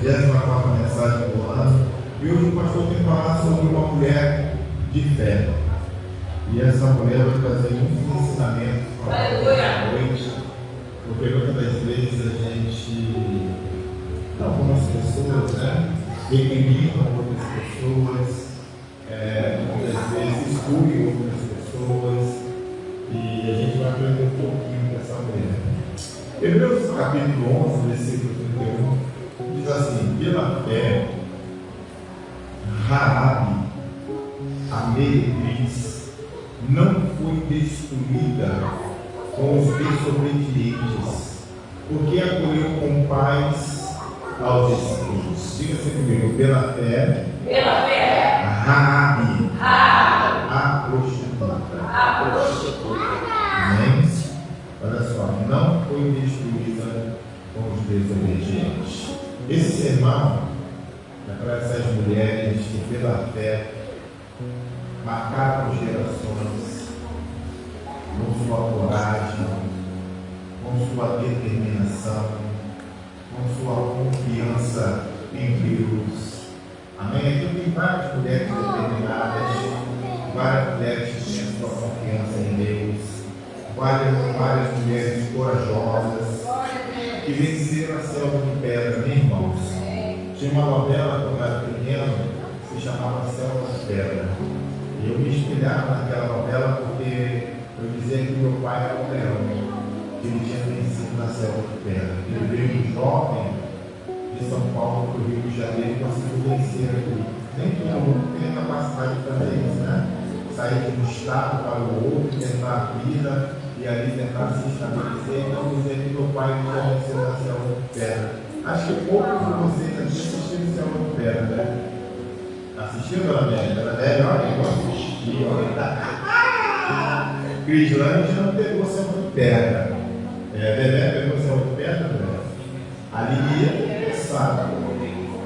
14ª mensagem do ano. E hoje o pastor tem falado sobre uma mulher de fé. E essa mulher vai trazer muitos ensinamentos para a noite. Porque muitas das vezes a gente, algumas pessoas, né, recriminam outras pessoas, muitas vezes excluem outras pessoas, e a gente vai aprender um pouquinho dessa mulher. Hebreus capítulo 11, versículo 31, diz assim: pela fé, Raabe, a meretriz, não foi destruída com os desobedientes, porque acolheu com paz aos espíritos. Diga-se comigo: pela fé, Raabe, a prostituta. Amém? Olha só, não foi destruída com os desobedientes. Esse sermão é para essas mulheres que pela fé marcaram gerações com sua coragem, com sua determinação, com sua confiança em Deus. Amém? Aqui tem várias mulheres determinadas, várias mulheres que têm sua confiança em Deus, várias mulheres corajosas que venceram a selva de pedra, meus irmãos. Tinha uma novela quando eu era pequeno, se chamava Selva de Pedra. E eu me espelhava naquela novela porque eu dizia que meu pai era um leão, que ele tinha vencido na selva de pedra. Ele veio um jovem de São Paulo para o Rio de Janeiro e conseguiu vencer aqui. Nem todo mundo tem a capacidade de fazer isso, né? Sair de um estado para o outro, tentar a vida e ali tentar se estabelecer. Então, dizer que meu pai não venceu na selva de pedra. Acho que poucos de vocês aqui assistiram Selva de Pedra, né? Assistiu, dona Nélia? Dona Nélia, olha, eu assisti, olha. Crislândia não pegou Selva de Pedra. Bebé pegou Selva de Pedra, né? A Lilia, sabe?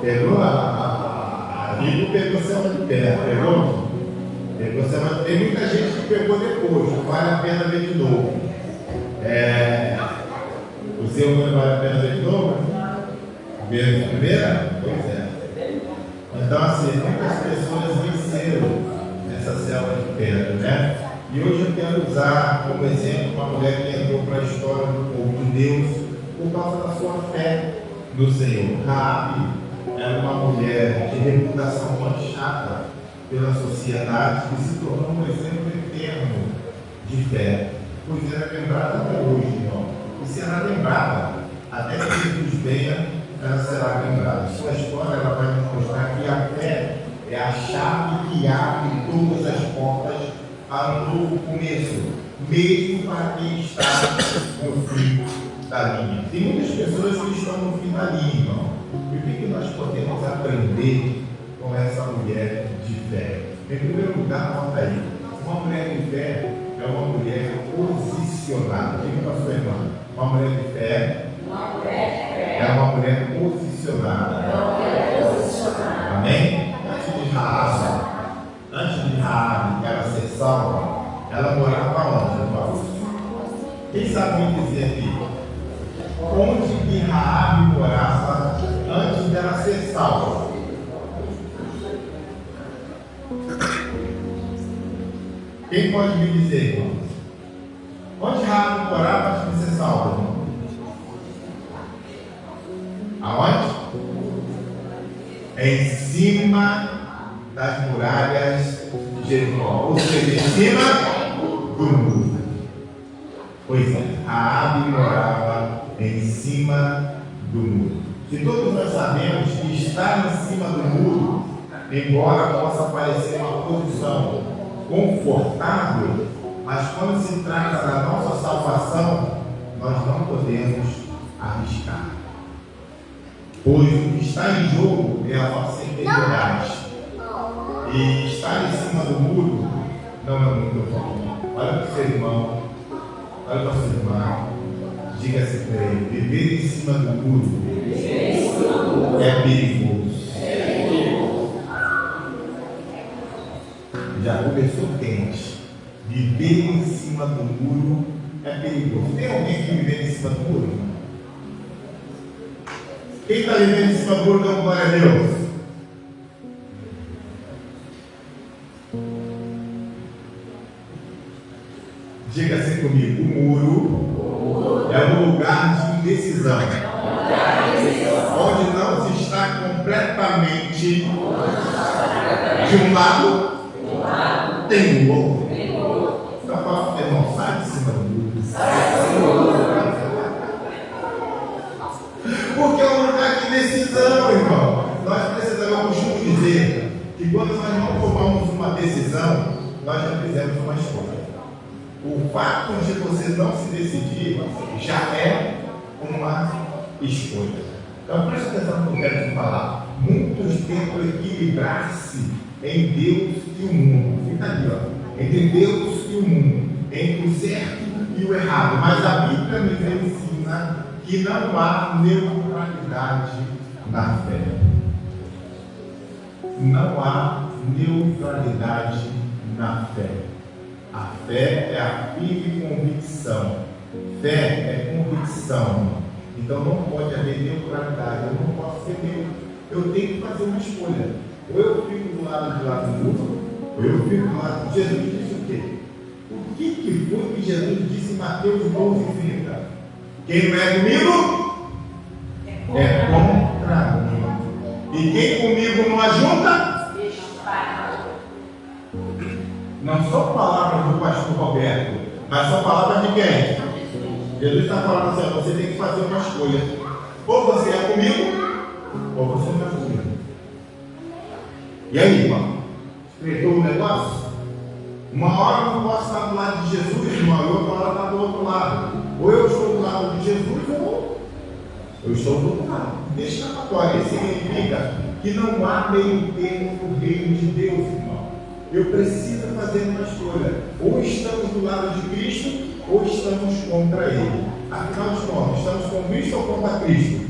Pegou a Lilia pegou Selva de Pedra, pegou? Pegou Selva de Pedra. Tem muita gente que pegou depois, vale a pena ver de novo. O seu não vale a pena ver de novo? Ver de primeira? Pois é. Então, assim, muitas pessoas venceram essa selva de pedra, né? E hoje eu quero usar como exemplo uma mulher que entrou para a história do povo de Deus por causa da sua fé no Senhor. Raabe era uma mulher de reputação manchada pela sociedade que se tornou um exemplo eterno de fé, pois era lembrada até hoje, irmão. E será lembrada até que Jesus venha. Ela será lembrada. Sua história ela vai nos mostrar que a fé é a chave que abre todas as portas para um novo começo, mesmo para quem está no fim da linha. Tem muitas pessoas que estão no fim da linha, irmão. E o que nós podemos aprender com essa mulher de fé? Em primeiro lugar, nota aí, uma mulher de fé é uma mulher posicionada. Diga para a sua irmã, uma mulher de fé é uma mulher posicionada. Amém? Antes de Raabe ela ser salva, ela morava onde, irmãos? Quem sabe me dizer aqui? Onde que Raabe morava antes dela ser salva? Quem pode me dizer, irmãos? Onde Raabe morava antes de ser salva, irmão? Aonde? Em cima das muralhas de Jericó, ou seja, em cima do muro. Pois é, Raabe morava em cima do muro. E todos nós sabemos que estar em cima do muro, embora possa parecer uma posição confortável, mas quando se trata da nossa salvação, nós não podemos arriscar. Pois o que está em jogo é a nossa integridade. E estar em cima do muro não é muito bom. Olha para o seu irmão, olha para a sua irmã, diga-se para ele: viver em cima do muro é perigoso. Já começou quente. Viver em cima do muro é perigoso. Tem alguém que vive em cima do muro? Quem está vivendo em cima do muro, dá glória a Deus? Diga assim comigo: o muro é um lugar de indecisão, onde não se está completamente de um lado, tem o outro. Então fala para o irmão: sai de cima do muro. Porque é um lugar de decisão, irmão. Nós precisamos, eu costumo dizer que quando nós não tomamos uma decisão, nós já fizemos uma escolha. O fato de você não se decidir já é uma escolha. Então preste atenção no que eu quero te falar. Muitos tentam equilibrar-se em Deus e o mundo. Fica ali, ó. Entre Deus e o mundo, entre o certo e o errado. Mas a Bíblia nos ensina que não há neutralidade na fé. Não há neutralidade na fé. A fé é a firme convicção. Fé é convicção. Então não pode haver neutralidade. Eu não posso ser neutro. Eu tenho que fazer uma escolha. Ou eu fico do lado do mundo, ou eu fico do lado de Jesus. Disse o quê? O que foi que Jesus disse em Mateus 12:30? Quem não é comigo é contra mim. E quem comigo não ajunta, não são palavras do pastor Roberto, mas são palavras de quem? Jesus está falando assim: você tem que fazer uma escolha. Ou você é comigo, ou você não é comigo. E aí, irmão? Estreitou o negócio? Uma hora eu não posso estar do lado de Jesus, irmão, e outra hora está do outro lado. Ou eu estou do lado de Jesus, ou eu estou do outro lado. Escapatória. Isso significa que não há meio termo no reino de Deus, irmão. Eu preciso fazer uma escolha. Ou estamos do lado de Cristo, ou estamos contra Ele. Afinal de contas, estamos com Cristo ou contra Cristo?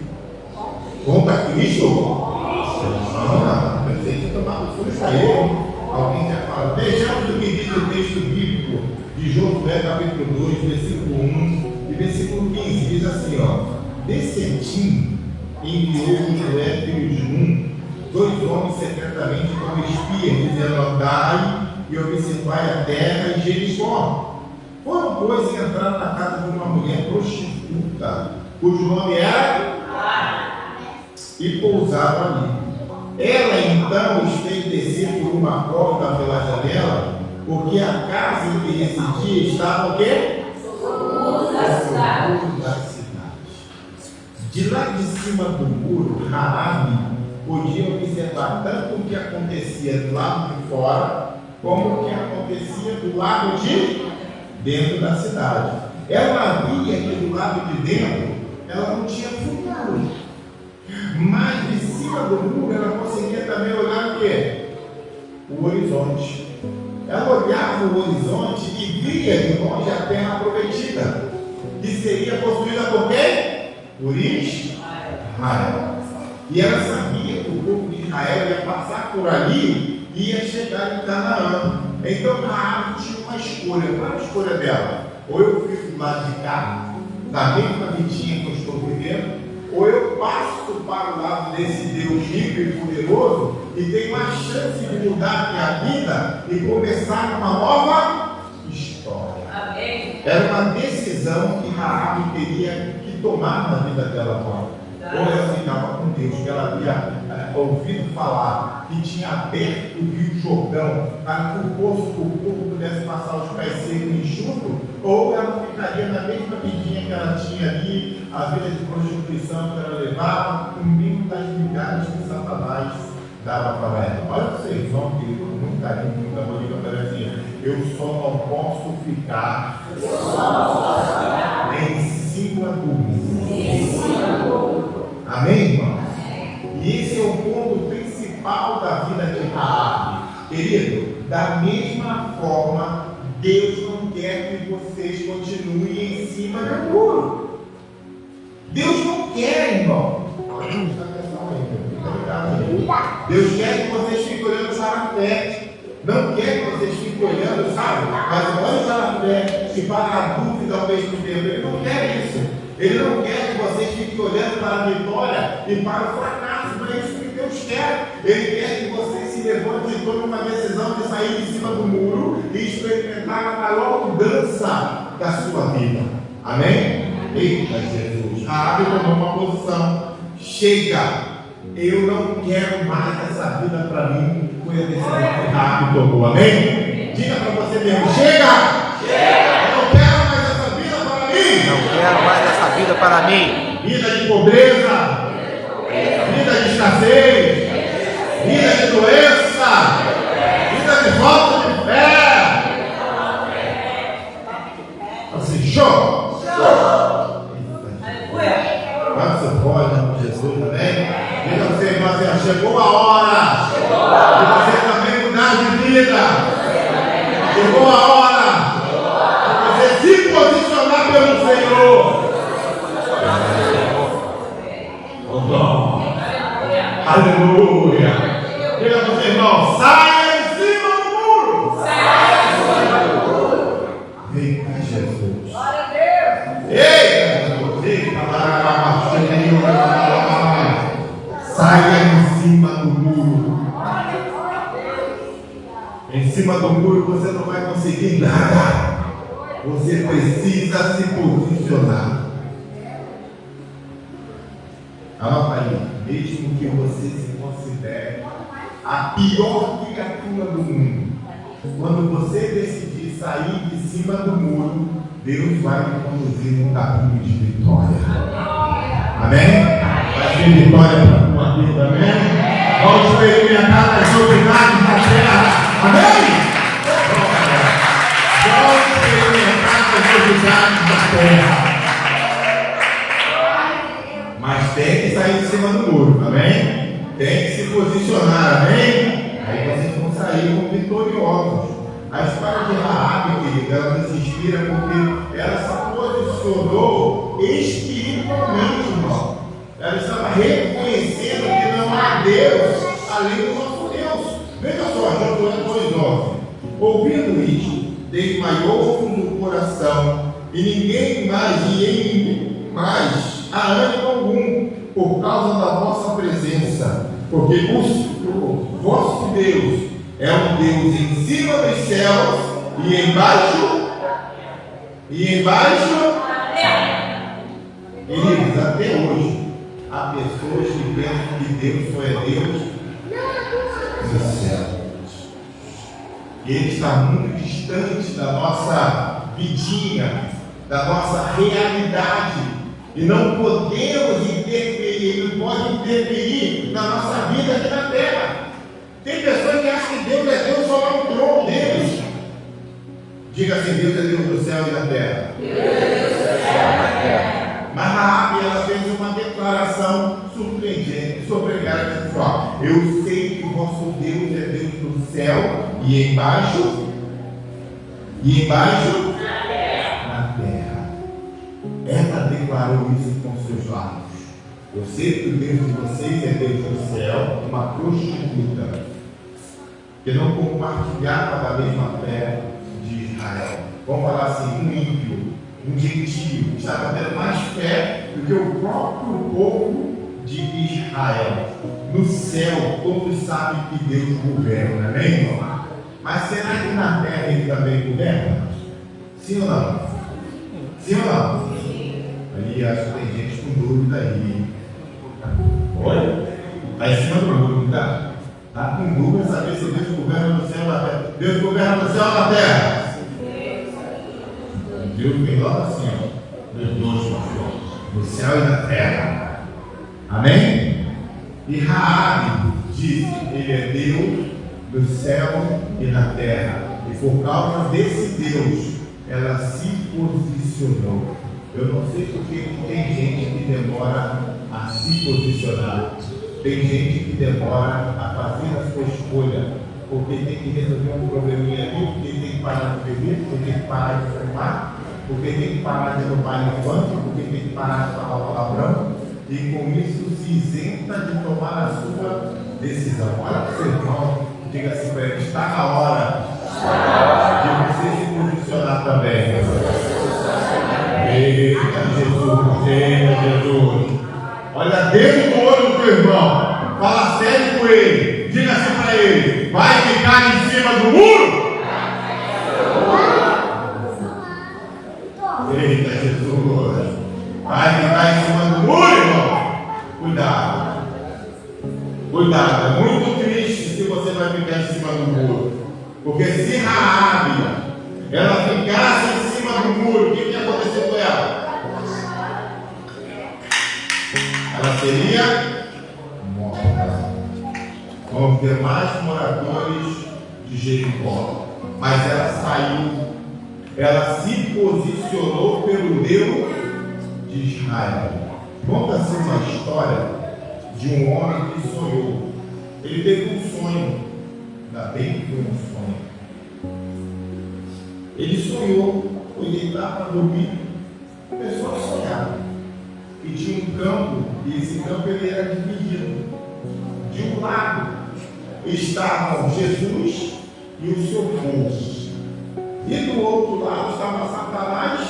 Contra Cristo? Não, eu tenho que tomar o furo para Ele. Alguém já fala. Vejamos o que diz o texto bíblico de Josué, capítulo 2, versículo 1 e versículo 15. Diz assim, ó: de Cetim enviou Josué, filho de Nun, 2 homens secretamente como espias, dizendo: andai e observai a terra e Jericó. Foram, pois, entrar na casa de uma mulher prostituta, cujo nome era e pousaram ali. Ela então os fez descer por uma porta pela janela, porque a casa em que residia estava o quê? Da cidade. De lá de cima do muro, Raabe podia observar tanto o que acontecia do lado de fora, como o que acontecia do lado de dentro da cidade. Ela via que do lado de dentro ela não tinha futuro. Mas de cima do muro ela conseguia também olhar o quê? O horizonte. Ela olhava o horizonte e via de longe a terra prometida, que seria possuída por quem? Por Israel. E ela sabia que o povo de Israel ia passar por ali e ia chegar em Canaã. Então Raabe tinha uma escolha. Qual era a escolha dela? Ou eu fico do lado de cá, da mesma vidinha que eu estou vivendo, ou eu passo para o lado desse Deus rico e poderoso e tenho uma chance de mudar a minha vida e começar uma nova história. Amém. Era uma decisão que Raabe teria que tomar na vida dela. Ou ela ficava com Deus, que ela havia ouvido falar que tinha aberto o rio Jordão para que o povo pudesse passar os pés secos e enxutos, ou ela ficaria na mesma vidinha que ela tinha ali, a vida de prostituição que ela levava, no mínimo das migalhas que Satanás dava para ela. Olha para vocês, vão, querido, muito carinho, muito amor, que aparecia. Eu só não posso ficar em cima do muro. Amém, irmão? E esse é o ponto principal da vida de Raabe. Querido, da mesma forma, Deus não quer que vocês continuem em cima do muro. Deus não quer, irmão. Deus quer que vocês fiquem olhando para a fé. Não quer que vocês fiquem olhando, sabe? Mas olha para a fé e para a dúvida ao mesmo tempo. Ele não quer isso. Ele não quer que vocês fiquem olhando para a vitória e para o fracasso. Não é isso que Deus quer. Ele quer que você se levante e tome uma decisão de sair de cima do muro e experimentar a maior mudança da sua vida. Amém? Eita Jesus. Raabe tomou uma posição. Chega. Eu não quero mais essa vida para mim. Foi a decisão que Raabe tomou. Amém? Diga para você mesmo. Chega. Eu não quero mais essa vida para mim. Não quero mais essa vida para mim. Vida de pobreza. Vida de escassez. Vida de doença. Vida de falta de fé. Assim, show. Quando você pode, com Jesus, amém? Diga você, irmão, assim, chegou a hora de você também mudar de vida. Chegou a hora de você se posicionar pelo Senhor. Aleluia. Diga para você, irmão, saia em cima do muro. Eita Jesus. Glória a Deus. Eita Jesus. Eita, saia em cima do muro. Em cima do muro você não vai conseguir nada. Você precisa se posicionar. Anota aí, mesmo que você se considere a pior criatura do mundo, quando você decidir sair de cima do muro, Deus vai te conduzir num caminho de vitória. Amém? Vai ter vitória para a tua vida, amém? Vamos experimentar as novidades da terra, amém? Vamos experimentar as novidades da terra. Mas tem que sair de cima do muro, amém? Tem que se posicionar, amém? Aí vocês vão sair como vitoriosos. A história de Raabe, querida, ela nos inspira porque ela se posicionou espiritualmente, irmão. Ela estava reconhecendo que não há Deus além do nosso Deus. Veja só, Josué 2:9. Ouvindo isso, desmaiou no coração, e ninguém mais há ânimo algum por causa da vossa presença, porque o vosso Deus é um Deus em cima dos céus e embaixo. Queridos, até hoje há pessoas que pensam que Deus só é Deus do céu. Ele está muito distante da nossa vidinha, da nossa realidade. E não podemos interferir, ele não pode interferir na nossa vida aqui na terra. Tem pessoas que acham que Deus é Deus só lá no trono deles. Diga assim, Deus é Deus do céu e da terra. Deus é Deus do céu e da terra. Mas Raabe, ela fez uma declaração surpreendente, surpreendente, pessoal. Eu sei que o vosso Deus é Deus do céu e embaixo na terra. Ela declarou isso com seus lábios. Eu sei que o Deus de vocês é Deus do céu, uma prostituta, que não compartilhava da mesma fé de Israel. Vamos falar assim, um ímpio, um gentio, estava tendo mais fé do que o próprio povo de Israel. No céu, todos sabem que Deus governa, não é, irmão? Mas será que na terra ele também governa? Sim ou não? Sim ou não? Ali acho que tem gente com dúvida aí. Olha, está em cima do muro, tá? Está com dúvida saber se Deus governa no céu ou na terra. Deus governa no céu ou na terra? Deus vem logo assim, ó. Deus dois, no céu e na terra. Amém? E Raabe disse: ele é Deus no céu e na terra. E por causa desse Deus, ela se posicionou. Eu não sei porque tem gente que demora a se posicionar. Tem gente que demora a fazer a sua escolha. Porque tem que resolver um probleminha ali, porque tem que parar de beber, porque tem que parar de fumar, porque tem que parar de roubar elefante, porque tem que parar de falar palavrão. E com isso se isenta de tomar a sua decisão. Olha para o seu irmão, diga assim para ele: está na hora de você se posicionar também. Eita, Jesus, Eita, Jesus. Olha dentro do olho do teu irmão. Fala sério com ele. Diga assim para ele: vai ficar em cima do muro? Eita, Jesus. Vai ficar em cima do muro, irmão? Cuidado. Cuidado. É muito triste se você vai ficar em cima do muro. Porque se Raabe ela ficasse em cima do muro, o que ia acontecer com ela? Ela seria morta. Vamos ter mais moradores de Jericó. Mas ela saiu. Ela se posicionou pelo Deus de Israel. Conta-se uma história de um homem que sonhou. Ele teve um sonho. Ainda bem que foi um sonho. Ele sonhou, foi deitar para dormir. Começou a sonhar. E tinha um campo, e esse campo ele era dividido. De um lado estavam Jesus e o seu povo. E do outro lado estava Satanás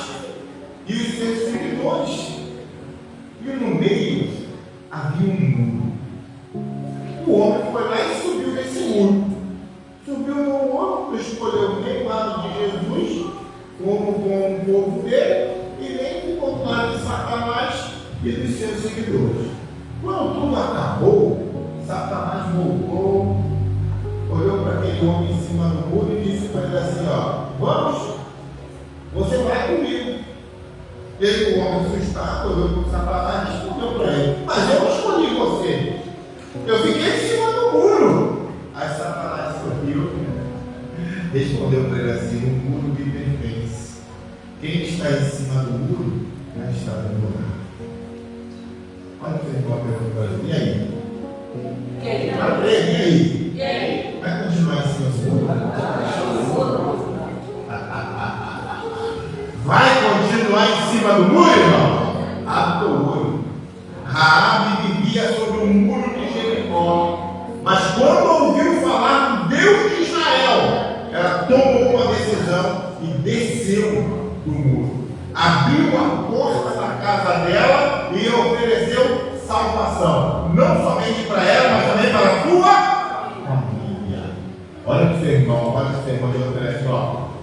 e os seus seguidores. E no meio havia um muro. O homem foi lá e subiu nesse muro. Subiu no muro, não escolheu nem o lado de Jesus, como com o povo dele, e nem com o lado de Satanás e dos seus seguidores. Quando tudo acabou, Satanás voltou, olhou para aquele homem em cima do muro e disse para ele assim: ó, vamos, você vai comigo. E aí o homem assustado olhou para o Satanás e respondeu para ele: mas eu não escolhi você, eu fiquei em cima do muro. Aí Satanás sorriu, respondeu para ele assim: o muro me pertence. Quem está em cima do muro já está no muro. Olha o que ele perguntou: e aí? E aí? E aí? Vai continuar em cima do muro? Vai continuar em cima do muro, irmão? Abre o olho. Raabe vivia sobre o muro de Jericó, mas quando ouviu falar do Deus de Israel, ela tomou uma decisão e desceu do muro. Abriu a porta da casa dela e ofereceu salvação, não somente para ela, mas também para a sua família. Olha para o seu irmão, ele oferece, ó,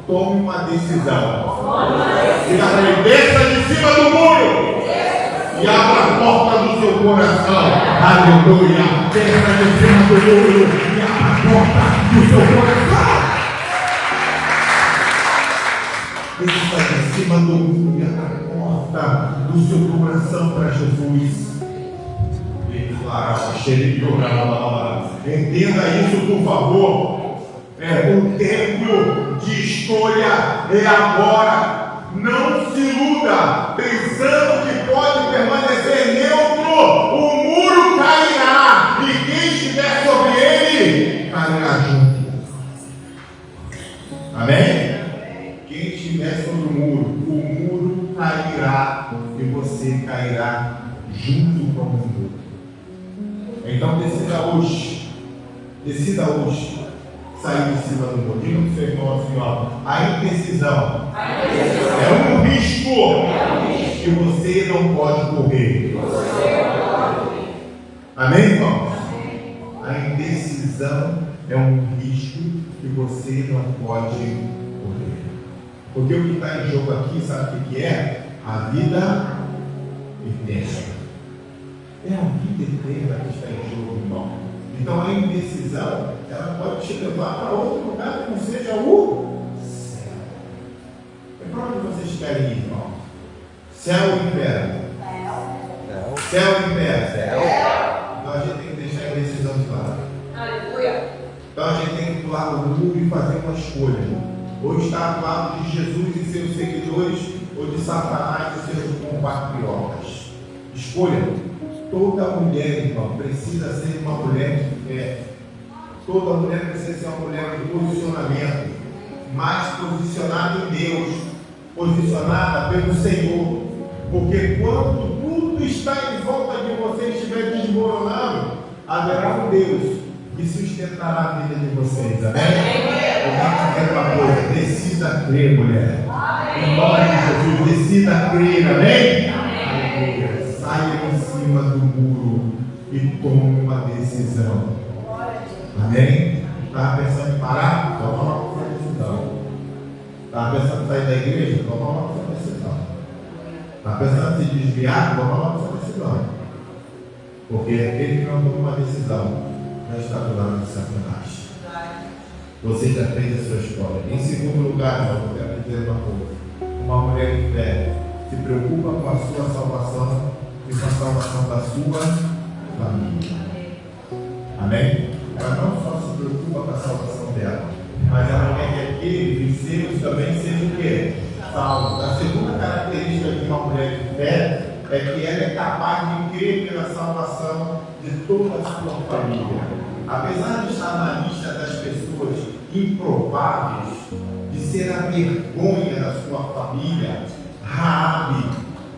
tome uma decisão. Diga para ele: desça de cima do muro e abra a porta do seu coração. Aleluia. Desça de cima do muro e abra a porta do seu coração. Desça de cima do muro e abra a porta do seu coração para Jesus. Entenda isso, por favor. O tempo de escolha é agora. Não se iluda pensando que pode permanecer neutro. O muro cairá e quem estiver sobre ele cairá junto. Amém? Quem estiver sobre o muro cairá e você cairá junto com o muro. Então decida hoje sair de cima do muro. Diga para o seu irmão assim, ó: a indecisão é um risco que você não pode correr. Amém, irmão? A indecisão é um risco que você não pode correr. Porque o que está em jogo aqui, sabe o que é? A vida eterna. É a vida eterna que está em jogo, irmão. Então a indecisão, ela pode te levar para outro lugar que não seja o céu. É para onde vocês querem ir, irmão? Céu ou inferno? Céu ou inferno? Então a gente tem que deixar a indecisão de lado. Aleluia. Então a gente tem que pular o muro e fazer uma escolha. Ou estar do lado de Jesus e seus seguidores, ou de Satanás e seus compatriotas. Escolha. Toda mulher, irmão, precisa ser uma mulher de fé. Toda mulher precisa ser uma mulher de posicionamento, mais posicionada em Deus, posicionada pelo Senhor. Porque quando tudo está em volta de você estiver desmoronando, haverá um Deus que sustentará a vida de vocês. Amém? Eu vou dizer uma coisa: decida crer, mulher. Em nome de Jesus, decida crer. Amém? Aleluia. Saia em cima do muro e tome uma decisão. Amém? Estava pensando em parar? Toma uma decisão. Estava pensando em sair da igreja? Toma uma decisão. Estava pensando em se desviar? Toma uma decisão. Porque aquele que não toma uma decisão já está do lado de Satanás. Você já fez a sua história. Em segundo lugar, eu quero dizer uma coisa. Uma mulher de fé se preocupa com a sua salvação e com a salvação da sua família. Amém? Ela não só se preocupa com a salvação dela, mas ela quer que aqueles os seus também sejam o quê? Salvos. A segunda característica de uma mulher de fé é que ela é capaz de crer pela salvação de toda a sua família. Apesar de estar na lista das pessoas improváveis, de ser a vergonha da sua família, Raabe,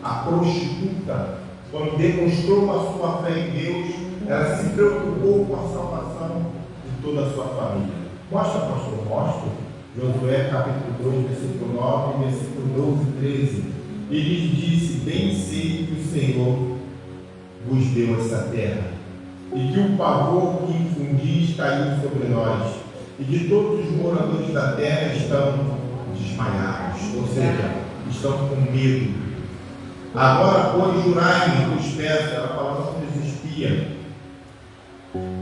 a prostituta, quando demonstrou a sua fé em Deus, ela se preocupou com a salvação de toda a sua família. Mostra, pastor, mostra. Josué capítulo 2, versículo 9, versículo 12 e 13. E lhes disse: bem sei que o Senhor vos deu essa terra, e que o pavor que infundis caiu sobre nós, e de todos os moradores da terra estão desmaiados, ou seja, estão com medo. Agora, pois, jurai-me, os peço, ela falando com os espias,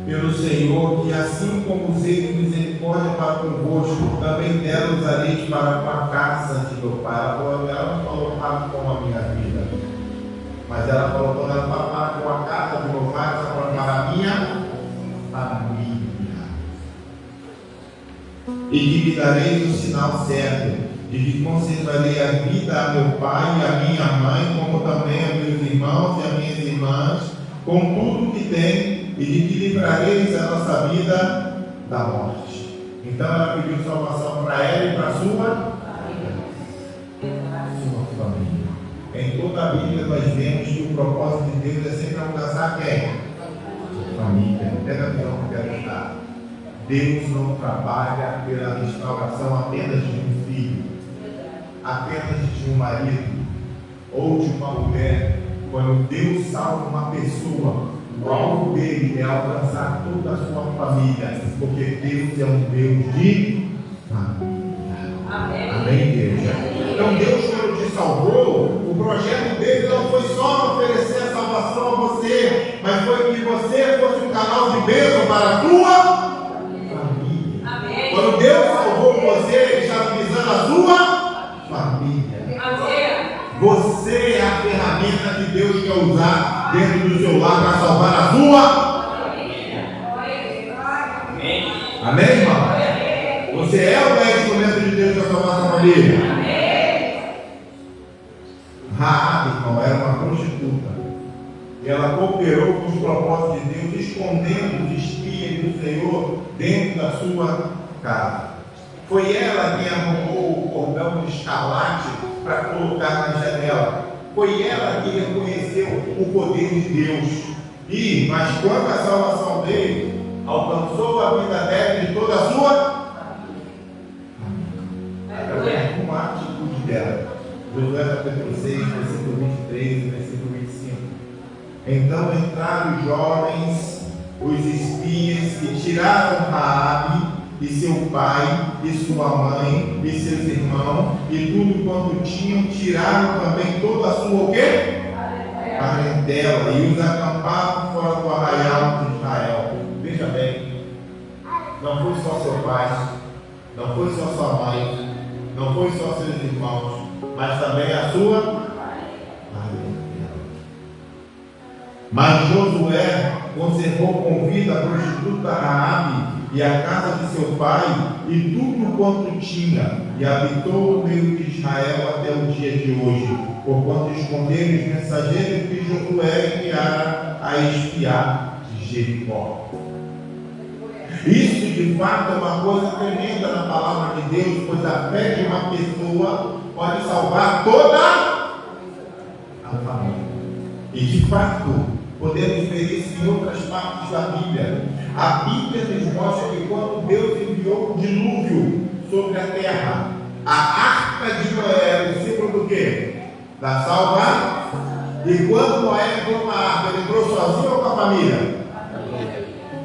pelo Senhor, que assim como usei de misericórdia para convosco, também dela usareis para a casa de meu pai. Ela não falou para com a minha vida, mas ela falou quando ela fala para com a casa de meu pai, ela falou para a minha família. E que me dareis o sinal certo, de que conservarei a vida a meu pai e a minha mãe, como também a meus irmãos e a minhas irmãs, com tudo que tem, e de que livrareis a nossa vida da morte. Então ela pediu salvação para ela e para a sua família. Em toda a Bíblia nós vemos que o propósito de Deus é sempre alcançar quem? Família. Pega a visão que eu quero dar. Deus não trabalha pela restauração apenas de um filho, apenas de um marido ou de uma mulher. Quando Deus salva uma pessoa, o alvo dele é alcançar toda a sua família, porque Deus é um Deus de família. Amém. Amém, igreja? Então Deus, quando te salvou, o projeto dele não foi só oferecer a salvação a você, mas foi que você fosse um canal de bênção para a tua família. Amém. Quando Deus salvou você, ele estava visando a sua família. Amém. Você é a ferramenta que Deus quer usar dentro do seu lar para salvar a sua família. Amém, irmão? Você é o instrumento de Deus para salvar a sua família. Raabe, irmão, era uma prostituta. E ela cooperou com os propósitos de Deus, escondendo os espias do Senhor dentro da sua casa. Foi ela quem arrumou o cordão de escarlate para colocar na janela. Foi ela que reconheceu o poder de Deus. Mas quando a salvação dele alcançou a vida dela e de toda a sua família, uma atitude dela. Josué capítulo 6, versículo 23 e versículo 25. Então entraram os jovens, os espias, e tiraram Raabe e seu pai, e sua mãe, e seus irmãos, e tudo quanto tinham, tiraram também toda a sua o quê? Parentela, e os acamparam fora do arraial de Israel. Veja bem, não foi só seu pai, não foi só sua mãe, não foi só seus irmãos, mas também a sua parentela. Mas Josué conservou com vida a prostituta Raabe e a casa de seu pai, e tudo quanto tinha, e habitou no meio de Israel até o dia de hoje, porquanto esconderam os mensageiros que Josué enviara a espiar Jericó. Isso de fato é uma coisa tremenda na palavra de Deus, pois a fé de uma pessoa pode salvar toda a família. E de fato, podemos ver isso em outras partes da Bíblia. A Bíblia nos mostra que quando Deus enviou o dilúvio sobre a terra, a arca de Noé era o símbolo do quê? Da salvação. E quando Noé entrou na arca, ele entrou sozinho ou com a família?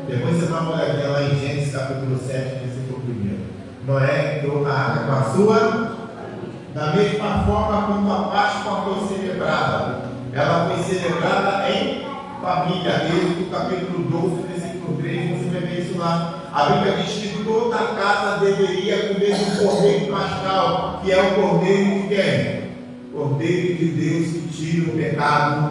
Depois você dá uma olhadinha lá em Gênesis capítulo 7, versículo 1. Noé entrou na arca com a sua. Da mesma forma como a Páscoa foi celebrada, ela foi celebrada em família. Desde o capítulo 12, versículo 3, você vai ver isso lá. A Bíblia diz que toda a casa deveria comer do cordeiro pascal, que é o cordeiro de quem? Cordeiro de Deus que tira o pecado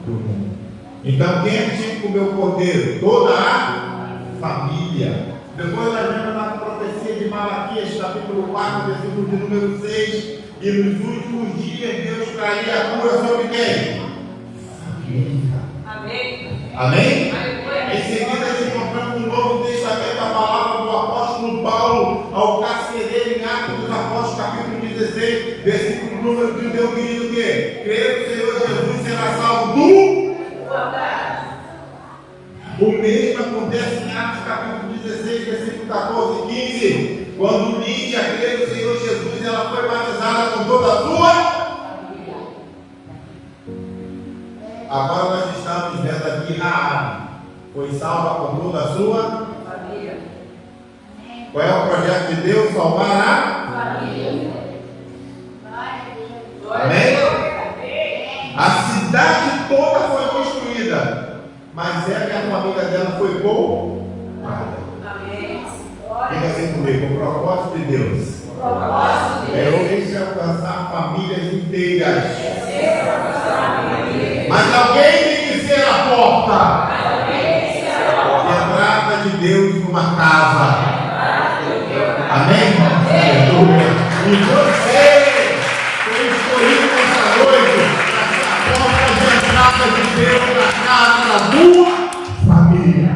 do mundo. Então, quem é que tinha que comer o cordeiro? Toda a família. Depois nós vemos na profecia de Malaquias, capítulo 4, versículo de número 6, e nos últimos dias Deus traria a cura sobre quem? Família. Amém? Amém? Em seguida, nós encontramos no Novo Testamento a palavra do apóstolo Paulo ao carcereiro em Atos dos Apóstolos, capítulo 16, versículo número 31, que diz o quê? Creio que o Senhor Jesus será salvo do. O mesmo acontece em Atos capítulo 16, versículo 14 e 15, quando Lídia crê no Senhor Jesus, ela foi batizada com toda a sua. Agora nós estamos vendo aqui Raabe, foi salva com toda a sua família. Qual é o projeto de Deus? Salvar a família. Amém? A cidade toda foi construída, mas ela e a família dela foi poupada. Diga assim comigo, o propósito de Deus é alcançar famílias inteiras. Mas alguém tem que ser a porta de entrada de Deus numa casa. Amém? Aleluia. E você foi escolhido nessa noite para ser a porta de entrada de Deus na casa da tua família.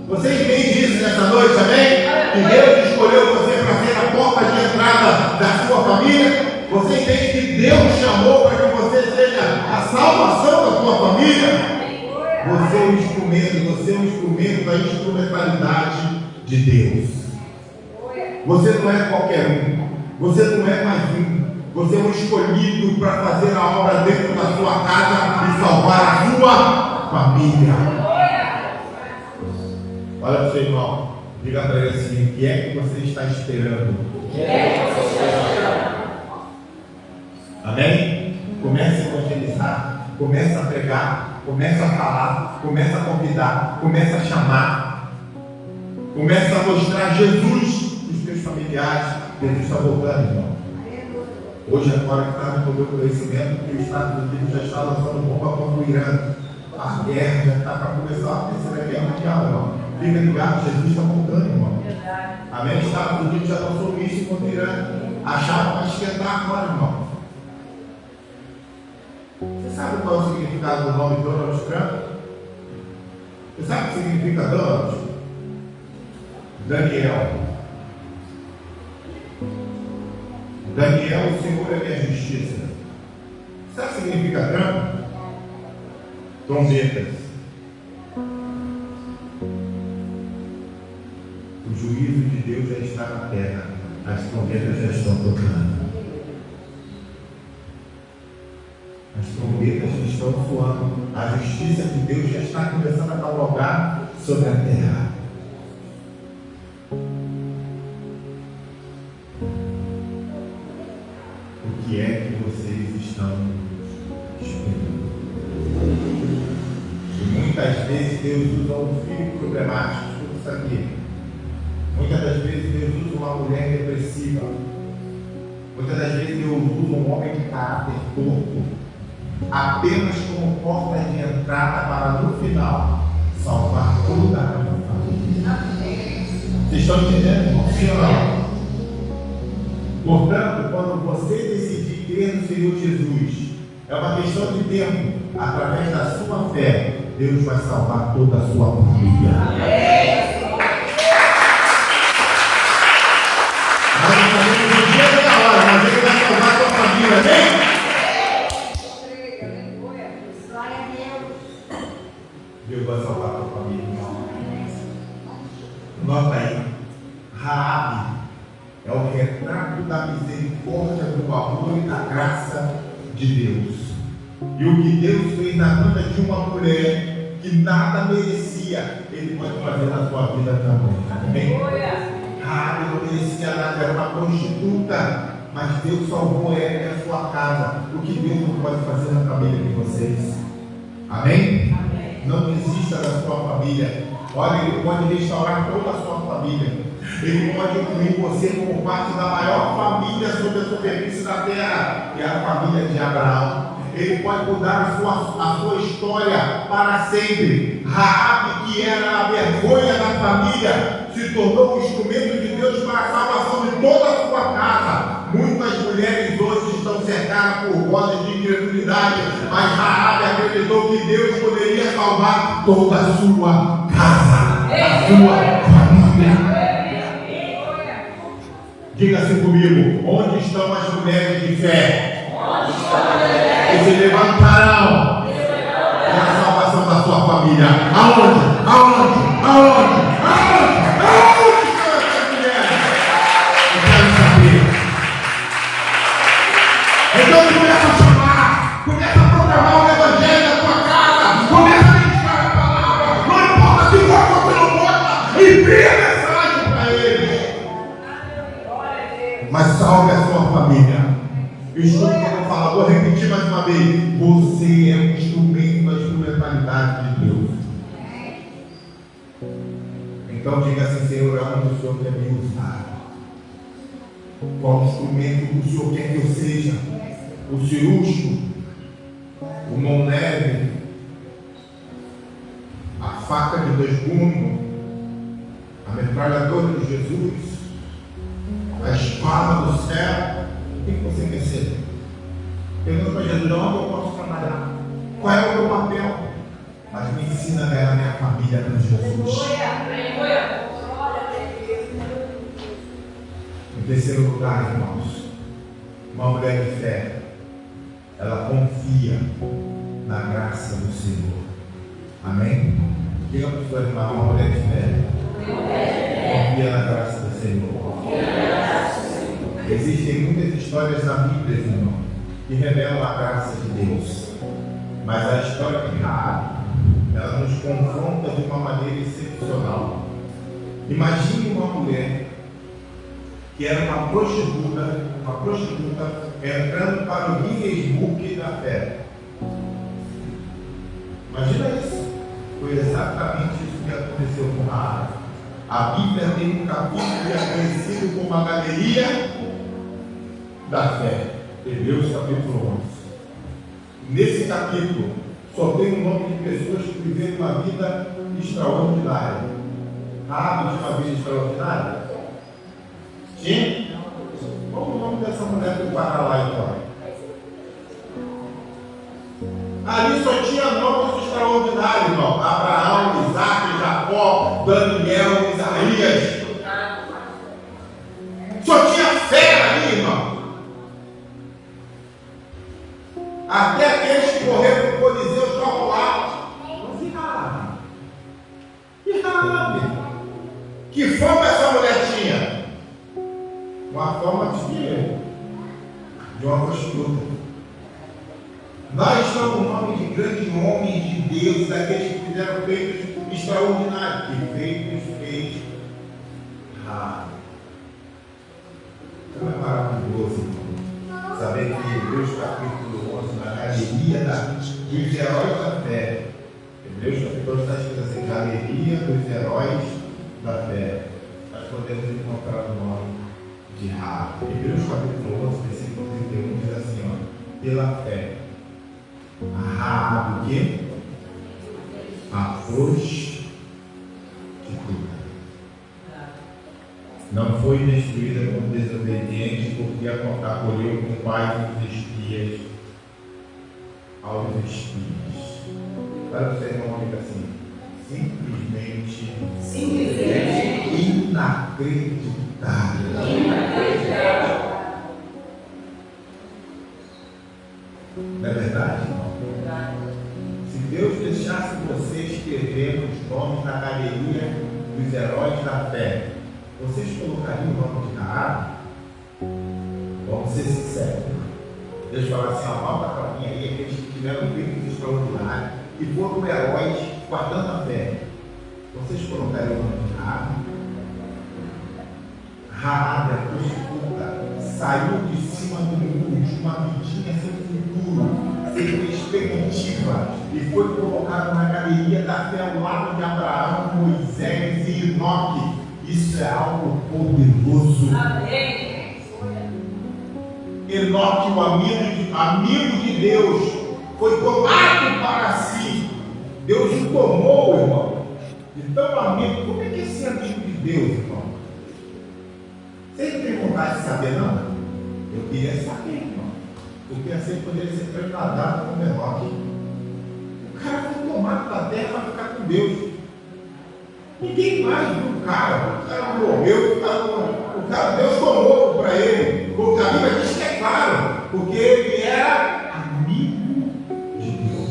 Você entende isso nessa noite, amém? Que Deus escolheu você para ser a porta de entrada da sua família. Você entende que Deus chamou para que você seja a salvação da sua família? Você é um instrumento da instrumentalidade de Deus. Você não é qualquer um. Você não é mais um. Você é um escolhido para fazer a obra dentro da sua casa e salvar a sua família. Olha para o seu irmão, diga para ele assim: o que é que você está esperando? Amém? Comece a evangelizar, comece a pregar, comece a falar, comece a convidar, comece a chamar, comece a mostrar Jesus para os teus familiares. Jesus está voltando, irmão. Hoje, agora que está no meu conhecimento, que os Estados Unidos já está lançando bomba contra o Irã. A guerra já está para começar a terceira guerra mundial, irmão. Fica ligado, Jesus está voltando, irmão. Amém? Os Estados Unidos já lançou isso contra o Irã. A chave vai esquentar agora, irmão. Você sabe qual é o significado do nome Donald Trump? Você sabe o que significa Donald? Daniel. Daniel, o Senhor é minha justiça. Sabe o que significa Trump? Trombetas. O juízo de Deus já está na terra. As trombetas já estão tocando. As trombetas já estão soando. A justiça de Deus já está começando a cavalgar sobre a terra. O que é que vocês estão esperando? E muitas vezes Deus usa um filho problemático. Tudo isso aqui. Muitas das vezes Deus usa uma mulher depressiva. Muitas das vezes Deus usa um homem de caráter torto, apenas como porta de entrada para no final salvar toda a família. Vocês estão entendendo? Sim ou não? Portanto, quando você decidir crer no Senhor Jesus, é uma questão de tempo. Através da sua fé, Deus vai salvar toda a sua família. Mas não sabemos o dia nem a hora, mas Ele vai salvar a sua família, amém? Deus vai salvar a tua família, irmão. Nota aí, Raabe é o retrato da misericórdia, do amor e da graça de Deus. E o que Deus fez na vida de uma mulher que nada merecia, Ele pode fazer na sua vida também. Amém? Raabe não merecia nada, era uma prostituta, mas Deus salvou ela e a sua casa. O que Deus não pode fazer na família de vocês? Amém? Não desista da sua família. Olha, Ele pode restaurar toda a sua família. Ele pode incluir você como parte da maior família sobre a superfície da terra, que é a família de Abraão. Ele pode mudar a sua história para sempre. Raabe, que era a vergonha da família, se tornou um instrumento de Deus para a salvação de toda a sua casa. Muitas mulheres hoje estão cercadas por vozes de incredulidade, mas Raabe acreditou que Deus poderia salvar toda a sua casa, a sua família. Diga assim comigo: onde estão as mulheres de fé? Que se levantarão para a salvação da sua família. Aonde? Estão essas mulheres? Eu quero saber. Então começa a chamar, começa a proclamar o evangelho da tua casa, começa a ministrar a palavra, não importa se gosta ou não gosta, envia a mensagem para eles. Mas salve a sua família. Escuta o que eu vou falar, vou repetir mais uma vez. Você é um instrumento da instrumentalidade de Deus. Então diga assim: Senhor, é onde o Senhor quer me usar. Qual instrumento o Senhor quer que eu seja? O cirúrgico, o mão leve, a faca de 2 gumes, a metralhadora de Jesus, a espada do céu. O que você quer ser? Pergunta para Jesus: onde eu posso trabalhar? Qual é o meu papel? Mas me ensina a ganhar minha família para Jesus. Em terceiro lugar, irmãos, uma mulher de fé, ela confia na graça do Senhor. Amém? Diga para o seu irmão: uma mulher de fé confia na graça do Senhor. Existem muitas histórias na Bíblia, irmão, que revelam a graça de Deus. Mas a história de Raabe, ela nos confronta de uma maneira excepcional. Imagine uma mulher que era uma prostituta entrando para o Guinness Book da fé. Imagina isso. Foi exatamente isso que aconteceu com Raabe. A Bíblia tem um capítulo que é conhecido como a galeria da fé, Hebreus capítulo 11. Nesse capítulo só tem o nome de pessoas que viveram uma vida extraordinária. Raabe tinha uma vida extraordinária? Tinha? Qual o nome dessa mulher que para lá então? Ali só tinha nomes extraordinários, irmão. Abraão, Isaac, Jacó, Daniel, Isaías. Só tinha fé ali, irmão. Até aqueles que morreram no Coliseu estavam lá. E Raabe? Que fama essa mulher tinha? Uma fama de uma prostituta. Nós estamos no nome de grandes homens de Deus, daqueles que fizeram feitos extraordinários. Que feitos fez Raabe. Então é maravilhoso, irmão, saber que Hebreus capítulo 11, na galeria dos heróis da fé. Hebreus capítulo 11 está escrito assim: galeria dos heróis da fé. Nós podemos encontrar o nome de Raabe. Hebreus capítulo 11, versículo 31 diz assim: ó, pela fé, Raabe o quê? A prostituta não foi destruída como desobediente, porque acolheu com paz os espias aos espias. Para você, irmão, fica assim: simplesmente inacreditável. Não é verdade, irmão? Se Deus deixasse você escrever os nomes na galeria dos heróis da fé, vocês colocariam o nome de Raabe? Vamos ser sinceros. Deus fala assim: ó, volta para mim aí, aqueles que tiveram feitos extraordinários e foram heróis guardando a fé. Vocês colocaram o nome de Raabe, a prostituta, saiu de cima do muro de uma vidinha sem futuro, sem perspectiva, e foi colocada na galeria da fé ao lado de Abraão, Moisés e Enoque. Isso é algo poderoso. Amém. Enoque, o amigo de Deus, foi tomado para si. Deus o tomou, irmão. Então, amigo, como é que é ser amigo de Deus, irmão? Você não tem vontade de saber, não? Eu queria saber, irmão. Porque assim poderia ser trasladado como Enoque. O cara foi tomado da terra para ficar com Deus. Ninguém mais viu o cara morreu, o cara Deus tomou para ele. Porque a Bíblia diz que é claro, porque ele era amigo de Deus.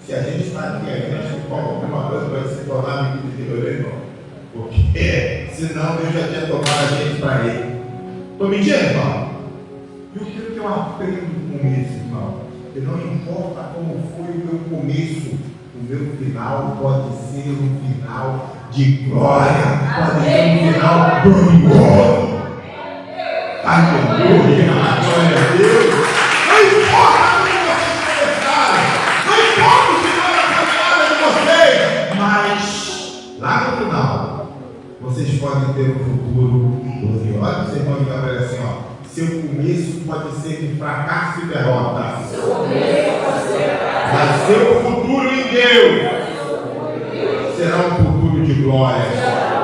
Se a gente está aqui, a gente coloca alguma coisa para se tornar amigo de Deus, irmão. Porque senão Deus já tinha tomado a gente para ele. Estou mentindo, irmão? E o que eu aprendo com isso, irmão? Que não importa como foi o meu começo, o meu final pode ser um final de glória, pode ser um final glorioso. Aleluia, glória a Deus. Não importa como vocês começaram, não importa o final da caminhada de vocês, mas lá no final, vocês podem ter um futuro glorioso. Olha o seu irmão que está falando assim, ó. Seu começo pode ser de fracasso e derrota. Mas seu futuro em Deus será um futuro de glória.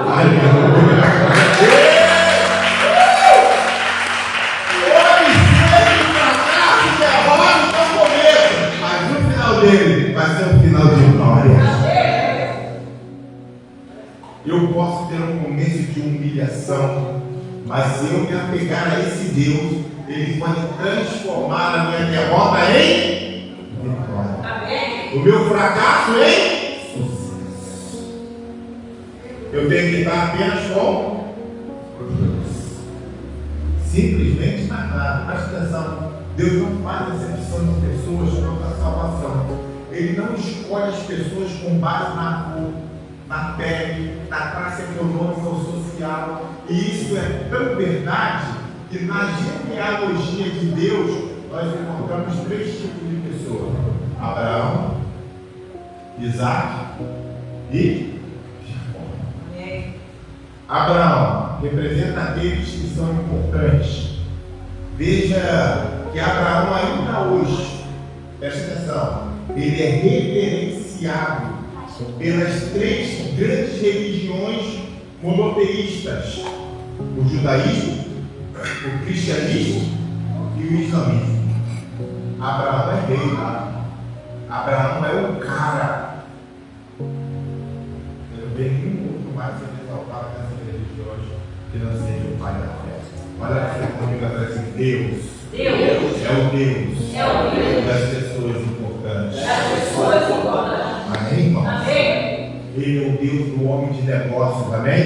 Aleluia. Pode ser de fracasso e derrota no começo, mas no final dele vai ser um final de glória. Eu posso ter um começo de humilhação, mas se eu me apegar a esse Deus, Ele pode transformar a minha derrota em vitória. O meu fracasso em sucesso. Eu tenho que estar apenas com Deus. Simplesmente nada. Presta atenção. Deus não faz exceção de pessoas quanto à salvação. Ele não escolhe as pessoas com base na cor, na pele, na classe econômica ou social. E isso é tão verdade que na genealogia de Deus nós encontramos 3 tipos de pessoas: Abraão, Isaac e Jacó. Abraão representa aqueles que são importantes. Veja que Abraão ainda hoje, presta atenção, ele é reverenciado pelas 3 grandes religiões monoteístas: o judaísmo, o cristianismo e o islamismo. Abraão é rei, Abraão é o cara. Eu não vejo nenhum outro mais ser exaltado nessas religiões que não seja o Pai da fé. Olha para você comigo atrás assim: Deus é o Deus das pessoas importantes. Amém, irmão? Ele é o Deus do homem de negócios, amém?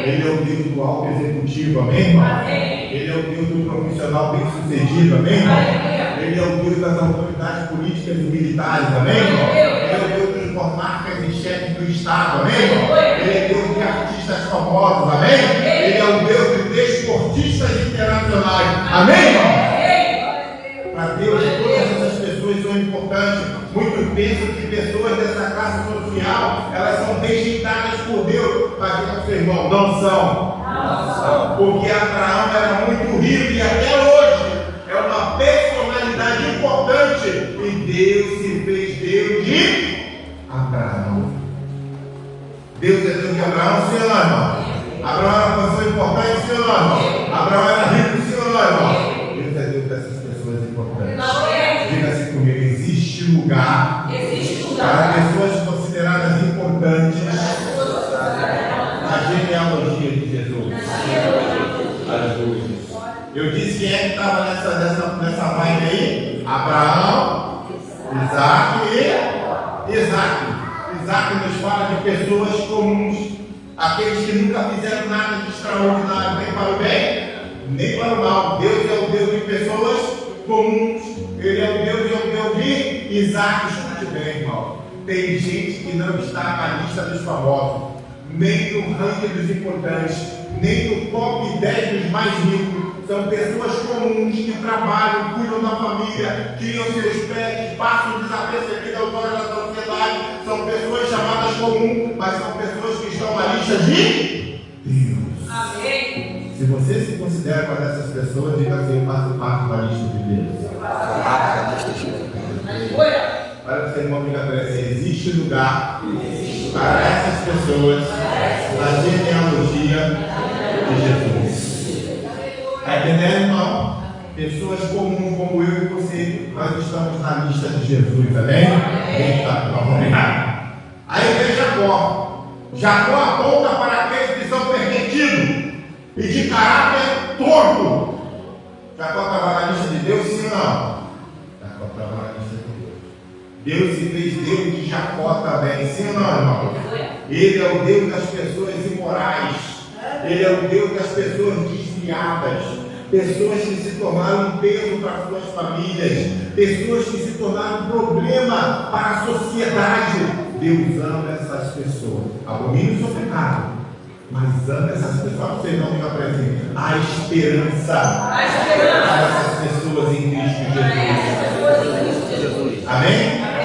Ele é o Deus do alto executivo, amém, irmão? Ele é o Deus do profissional bem sucedido, amém, irmão? Ele é o Deus das autoridades políticas e militares, amém, irmão? Ele é o Deus dos monarcas e chefes do Estado, amém, irmão? Ele é Deus de artistas famosos, amém? Ele é o Deus de desportistas internacionais, amém, irmão? Para Deus, todas essas pessoas são importantes. Muitos pensam que pessoas dessa classe social, elas são rejeitadas por Deus. Mas diga para o seu irmão, não são. Porque Abraão era muito rico e até hoje é uma personalidade importante. E Deus se fez Deus de Abraão. Deus é Deus de Abraão, sim ou não, irmão? Abraão era uma pessoa importante, sim ou não, irmão? Abraão era rico, sim ou não, irmão? Deus é Deus dessas pessoas importantes. Diga-se comigo, existe lugar para pessoas consideradas importantes na genealogia de Jesus. Aleluia. Eu disse quem é que estava nessa vibe aí? Abraão, Isaac e Isaac. Isaac nos fala de pessoas comuns, aqueles que nunca fizeram nada de extraordinário, nem para o bem, nem para o mal. Deus é o Deus de pessoas comuns. Isaac, escute bem, irmão. Tem gente que não está na lista dos famosos, nem no ranking dos importantes, nem no top 10 dos mais ricos. São pessoas comuns que trabalham, cuidam da família, criam seus pets, passam desapercebidas aos olhos da sociedade. São pessoas chamadas comuns, mas são pessoas que estão na lista de Deus. Amém. Se você se considera uma dessas pessoas, diga assim: eu faço parte da lista de Deus. Olha para você, irmão, existe lugar para essas pessoas na genealogia de Jesus. Está entendendo, irmão? Pessoas comuns como eu e você, nós estamos na lista de Jesus, amém? Eita, vamos lá. Aí vem Jacó. Jacó aponta para aqueles que são pervertidos e de caráter torto. Jacó estava na lista de Deus, sim ou não? Jacó estava na lista de Deus. Deus se fez Deus de Jacó também, sim ou não, irmão? Ele é o Deus das pessoas imorais. Ele é o Deus das pessoas desviadas. Pessoas que se tornaram um peso para suas famílias. Pessoas que se tornaram um problema para a sociedade. Deus ama essas pessoas. Abomina o seu pecado, mas ama essas pessoas. Vocês não me apresentem. A esperança para essas pessoas em Cristo Jesus. Amém?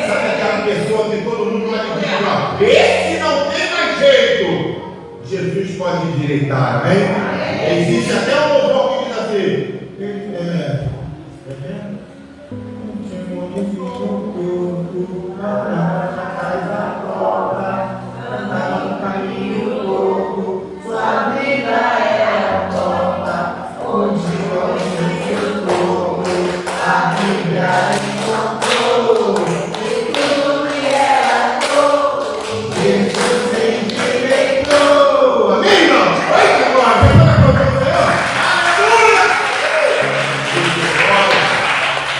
Sabe aquela pessoa que todo mundo vai dizer, ó, esse não tem mais jeito. Jesus pode endireitar, amém? Existe até um louvor que diz assim: sua vida é a porta, onde o povo, a Bíblia encontrou, e tudo que era todo, Jesus endireitou. Amém, irmão? Oi, que glória!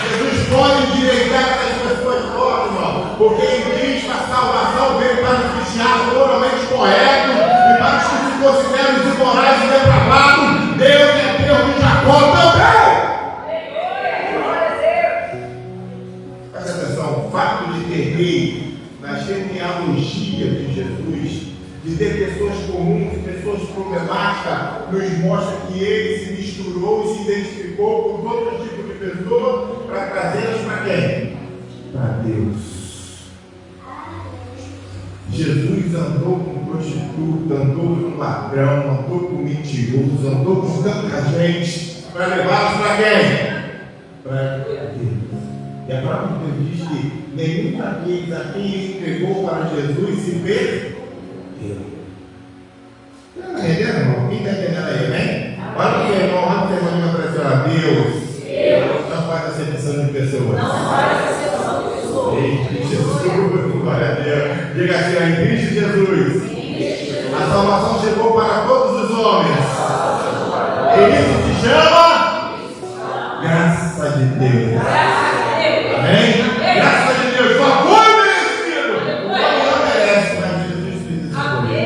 Jesus pode endireitar essas pessoas todas, irmão, porque em Cristo a salvação veio para os cristianos moralmente corretos e para os que se consideram imorais e depravados. Deus é Deus de Jacó também. Presta atenção, o fato de ter rei na genealogia de Jesus, de ter pessoas comuns e pessoas problemáticas, nos mostra que ele se misturou e se identificou com outros tipos de pessoas para trazê-las para quem? Para Deus. Jesus andou com prostituta, andou com ladrão, andou com mentiroso, andou com tanta gente para levá-los para quem? Para Deus. E a própria Deus diz que nenhum daqueles a quem ele entregou para Jesus se perdeu. Está entendendo, irmão? Quem está entendendo aí, amém? Olha o seu irmão, olha o seu irmão para a Deus não faz acepção de pessoas. Não faz acepção de pessoas. Em Cristo Jesus, glória a Deus. Diga assim, em Cristo Jesus. A salvação chegou para todos os homens. E isso se chama graça de Deus. Amém? Graça de Deus. Favor merecido. Você não merece, mas Jesus fez isso por mim.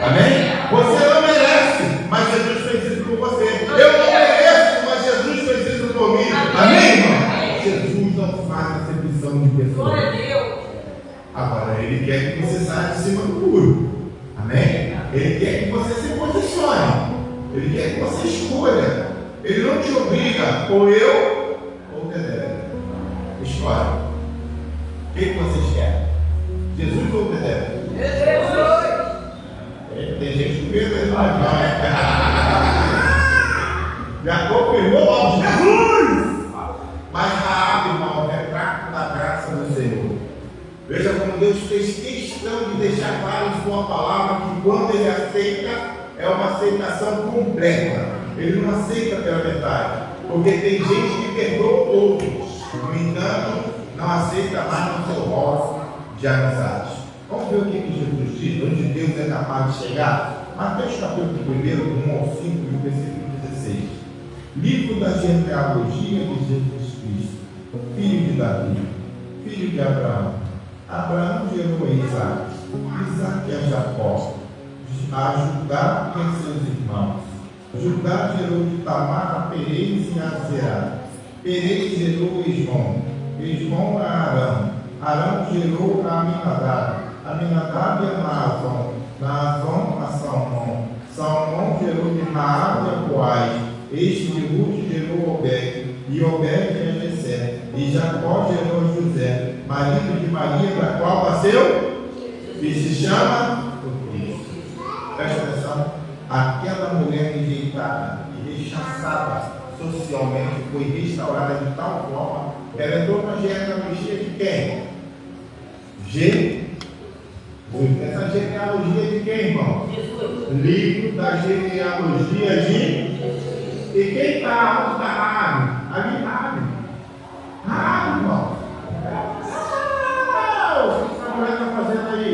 Amém? Você não merece, mas Jesus fez isso por você. Eu não mereço, mas Jesus fez isso por mim. Amém, irmão? Jesus não faz acepção de pessoas. Agora, Ele quer que você saia de cima do muro. Amém? Ele quer que você se posicione. Ele quer que você escolha. Ele não te obriga, ou eu, ou o Dedé. Escolhe. O que vocês querem? Jesus ou o Dedé? Tem gente que vê Jesus, não é? Jacó pegou logo Jesus! Mas Raabe, irmão, é retrato da graça do Senhor. Veja como Deus fez questão de deixar claro em sua palavra que quando Ele aceita, é uma aceitação completa. Ele não aceita pela metade. Porque tem gente que perdoa outros. No entanto, não aceita mais no seu rol de amizade. Vamos ver o que Jesus diz, onde Deus é capaz de chegar? Mateus capítulo 1, 1 ao 5 e o versículo 16. Livro da genealogia de Jesus Cristo, filho de Davi, filho de Abraão. Abraão gerou a Isaac, Isaac a Jacó, a Judá e a seus irmãos. Judá gerou de Tamar a Perez e a Zerá. Perez gerou Esrom, fez com Arão. Arão gerou a Aminadab. Aminadab a Naasson. Naasson a Salmão. Salmão gerou de Raabe a Boaz. Este de Ruth gerou Obed. E Obed a Jessé. E Jacó gerou José, marido de Maria, da qual nasceu, e se chama Cristo. Presta atenção. Aquela mulher rejeitada e rechaçada socialmente foi restaurada de tal forma que ela entrou na genealogia de quem? Essa genealogia de quem, irmão? Jesus. Livro da genealogia de. E quem está? Onde está Raabe? Aminadab. Raabe, irmão. O que essa mulher está fazendo aí?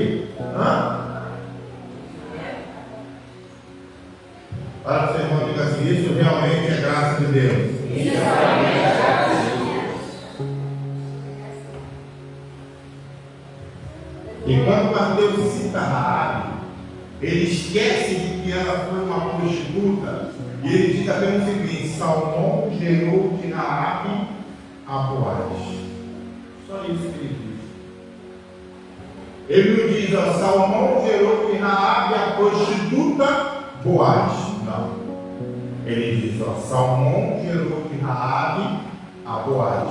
Para o seu irmão, diga assim: isso realmente é graça de Deus. Isso realmente é graça de Deus. E quando Mateus cita Raabe, ele esquece de que ela foi uma prostituta. E ele diz apenas o seguinte: Salmão gerou de Raabe a Boaz. Só isso que ele diz. Ele não diz, ó, Salmão gerou de Raabe a prostituta Boaz. Não. Ele diz, ó, Salmão gerou de Raabe a Boaz.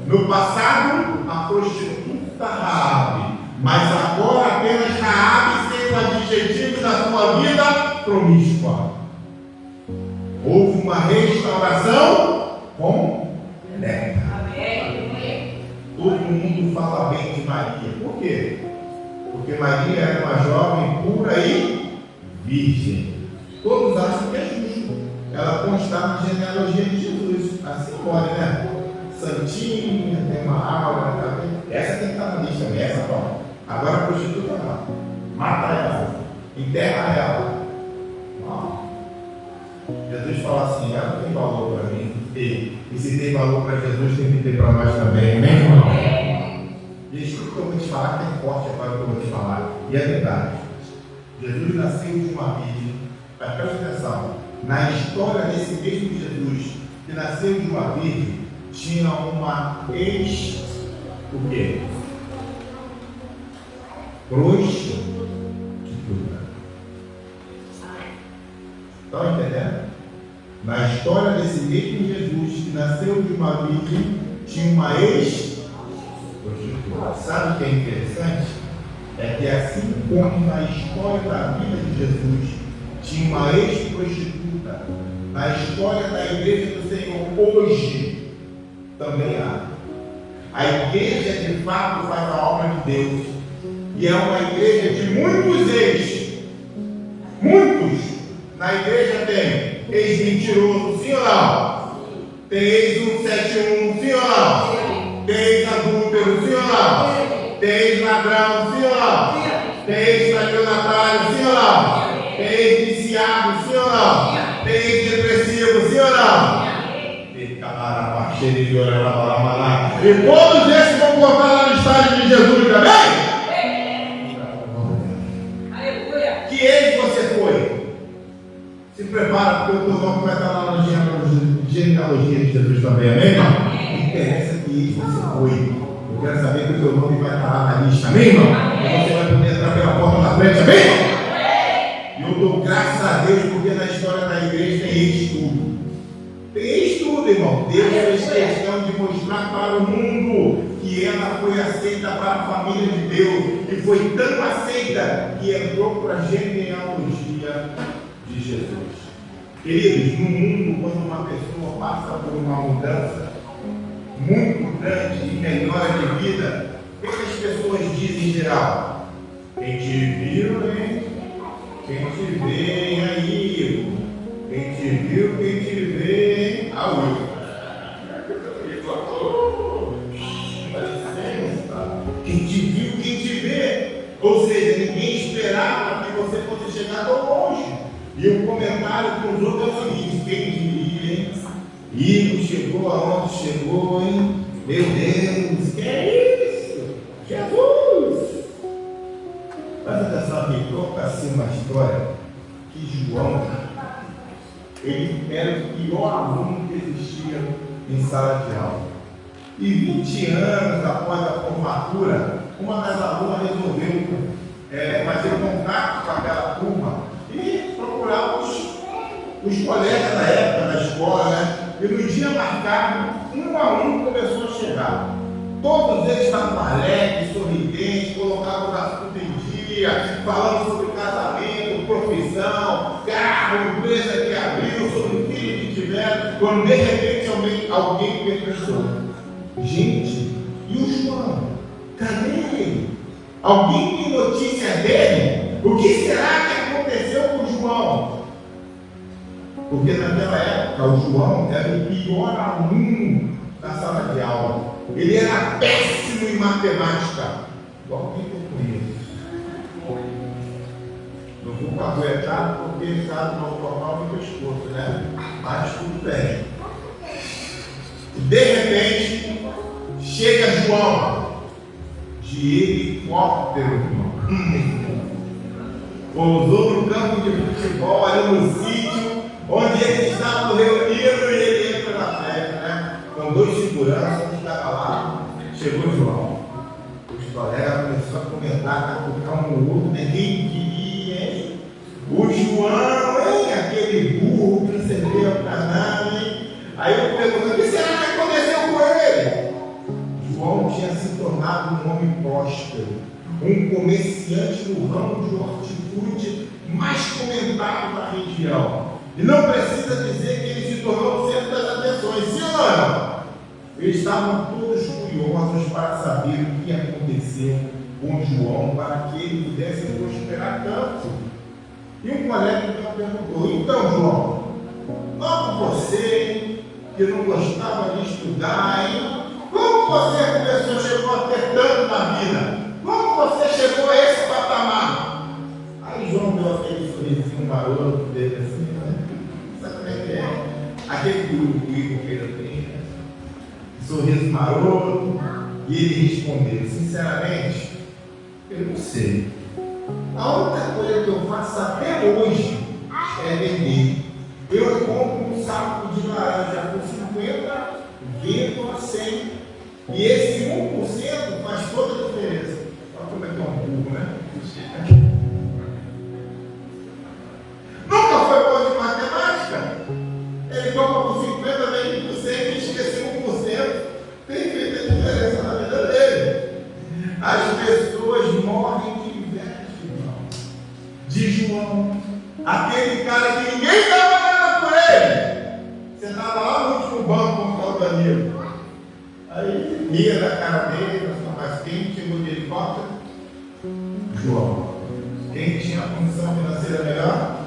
No passado, a prostituta Raabe. Mas agora apenas Raabe sendo o adjetivo da sua vida promíscua. Houve uma restauração completa. Todo mundo fala bem de Maria. Por quê? Porque Maria era uma jovem pura e virgem. Todos acham que é justo ela constar na genealogia de Jesus. Assim pode, né? Santinha, tem uma aura, tá? Essa tem que estar na lista também, essa não. Agora a prostituta não. Mata ela, enterra ela. Não. Jesus fala assim: ela tem valor para mim. E se tem valor para Jesus, tem que ter para nós também. Amém, irmão? E escuta o que eu vou te falar, que é forte agora o que eu vou te falar. E é verdade. Jesus nasceu de uma virgem. Mas presta atenção. Na história desse mesmo Jesus, que nasceu de uma virgem, tinha uma o quê? Prostituta. Estão entendendo? Na história desse mesmo Jesus, que nasceu de uma virgem, tinha uma prostituta. Sabe o que é interessante? É que assim como na história da vida de Jesus tinha uma ex-prostituta, na história da igreja do Senhor hoje também há. A igreja de fato faz a obra de Deus e é uma igreja de muitos ex. Muitos. Na igreja tem ex-mentiroso, sim ou não? Tem ex-171, sim ou não? Tem ex-adúltero, sim ou não? Tem ex-ladrão, sim ou não? Tem ex-estelionatário, sim ou não? Tem ex-viciado, sim ou não? Tem ex-depressivo, sim ou não? E todos esses vão botar na listagem de Jesus também? Que ex você foi? Se prepara, porque o teu nome vai estar lá na genealogia de Jesus também, amém, irmão? Não interessa que ex você foi. Eu quero saber que o teu nome vai estar lá na lista, amém, irmão? E você vai poder entrar pela porta da frente, amém, irmão? E eu dou graças a Deus, porque na história da igreja tem estudo. Tem estudo, irmão. Deus fez questão de mostrar para o mundo que ela foi aceita para a família de Deus. E foi tão aceita que entrou para a genealogia de Jesus. Queridos, no mundo, quando uma pessoa passa por uma mudança muito grande e melhora de vida, o que as pessoas dizem em geral? Quem te viu, hein? Quem te vê, hein, aí? Quem te viu, quem te vê, hein? Ah, quem te viu, quem te vê. Ou seja, ninguém esperava que você fosse chegar tão longe. E o comentário com os outros é o seguinte: quem diria, hein? Igor chegou aonde chegou, hein? Meu Deus, que é isso? Jesus! Presta atenção aqui, conta-se uma história que João, ele era o pior aluno que existia em sala de aula. E 20 anos após a formatura, uma das alunas resolveu fazer contato com aquela turma e procurar os colegas da época da escola, né? E no dia marcado, um a um começou a chegar. Todos eles estavam alegres, sorridentes, colocavam o assunto em dia, falando sobre casamento, profissão, carro, empresa que abriu, sobre filhos que tiveram, quando de repente alguém perguntou: gente, e o João? Cadê ele? Alguém tem notícia dele? O que será que aconteceu com o João? Porque naquela época o João era o pior aluno da sala de aula. Ele era péssimo em matemática. Igual quem eu conheço. Não vou aguentar porque ele está no normal do pescoço, né? Mas tudo bem. De repente, chega João de helicóptero, pousou no campo de futebol, ali no sítio, onde eles estavam reunidos, e ele entra na festa, né? Com 2 seguranças, que estava lá, chegou João. Os colegas começaram a comentar, cutucar um no outro, ninguém queria, hein? O João, hein? Aquele burro que não servia para nada, hein? Aí eu pergunto: o que será que aconteceu com ele? João tinha se tornado um homem próspero, um comerciante no ramo de hortifruti mais comentado da região. E não precisa dizer que ele se tornou o centro das atenções, sim ou não? Eles estavam todos curiosos para saber o que aconteceu com João para que ele pudesse prosperar tanto. E um colega então perguntou: então, João, logo você, que não gostava de estudar, hein? Como você chegou a ter tanto na vida? Como você chegou a esse patamar? Aí João deu aquele sorrisinho maroto dele assim, né? Sabe como é que é? Aquele grupo que ele tem, né? Sorriso maroto. E ele respondeu: sinceramente, eu não sei. A única coisa que eu faço até hoje é vender. Eu compro um saco de laranja por 50, vendo a 100. E esse 1% faz toda a diferença. Olha como é que é um burro, né? Nunca foi bom de matemática. Ele compra por 50, vende por 100 e esquece 1%. Tem feito a diferença na vida dele. As pessoas morrem de inveja de João, aquele cara que ninguém dava nada por ele. Você estava lá no último banco com o Danilo. Aí ria da cara dele, mas quem chegou de helicóptero? João. Quem tinha a condição financeira melhor?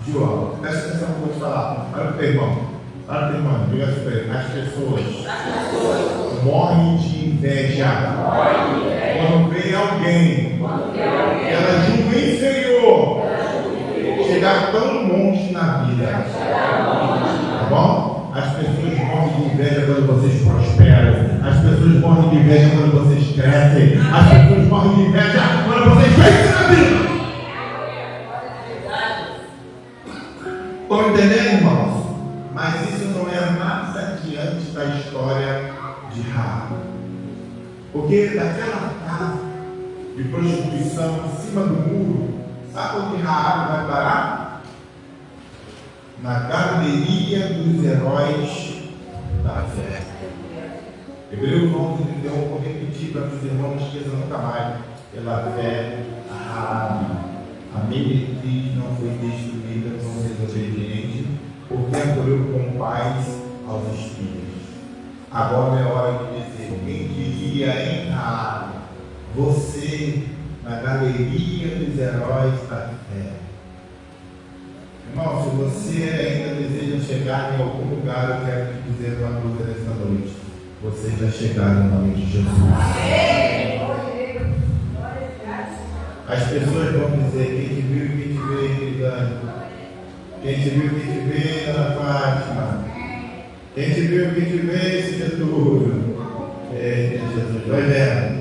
João. Presta atenção no que eu vou te falar. Olha para o teu irmão. Olha para o teu irmão. Diga assim para ele: as pessoas morrem de inveja quando vem alguém que ela julga inferior chegar tão longe na vida. Tá bom? As pessoas morrem de inveja quando vocês prosperam. As pessoas morrem de inveja quando vocês crescem. As pessoas morrem de inveja quando vocês vencem na vida. Estão entendendo, irmãos? Mas isso não é nada diante da história de Raabe. Porque daquela casa de prostituição em cima do muro, sabe onde Raabe vai parar? Na galeria dos heróis da fé. Hebreus 11:31, vou repetir para que os irmãos não esqueçam nunca mais. Pela fé, Raabe, a meretriz, não foi destruída como desobediente, porque acolheu com paz aos espíritos. Agora é hora de dizer: quem diria em Raabe, você na galeria dos heróis da fé? Irmão, se você ainda deseja chegar em algum lugar, eu quero te dizer uma coisa nessa noite: vocês já chegaram no nome de Jesus. As pessoas vão dizer: quem te viu, quem te vê, gritando. Quem te viu, quem te vê, Ana Fátima. Quem te viu, quem te vê, esse Getúlio. Jesus, vai vendo.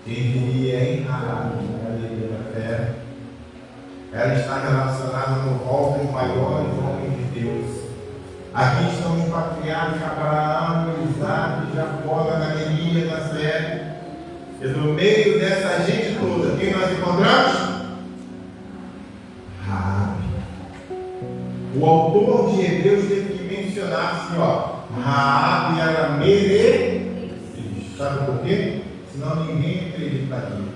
Quem diria em Raabe, na galeria da fé, ela está relacionada no rol dos maiores homens de Deus. Aqui estão os patriarcas Abraão, Isaac, Jacó, da galeria da fé. E no meio dessa gente toda, quem nós encontramos? Raabe. O autor de Hebreus teve que mencionar assim, ó, Raabe era meretriz. Sabe por quê? Senão ninguém acreditaria.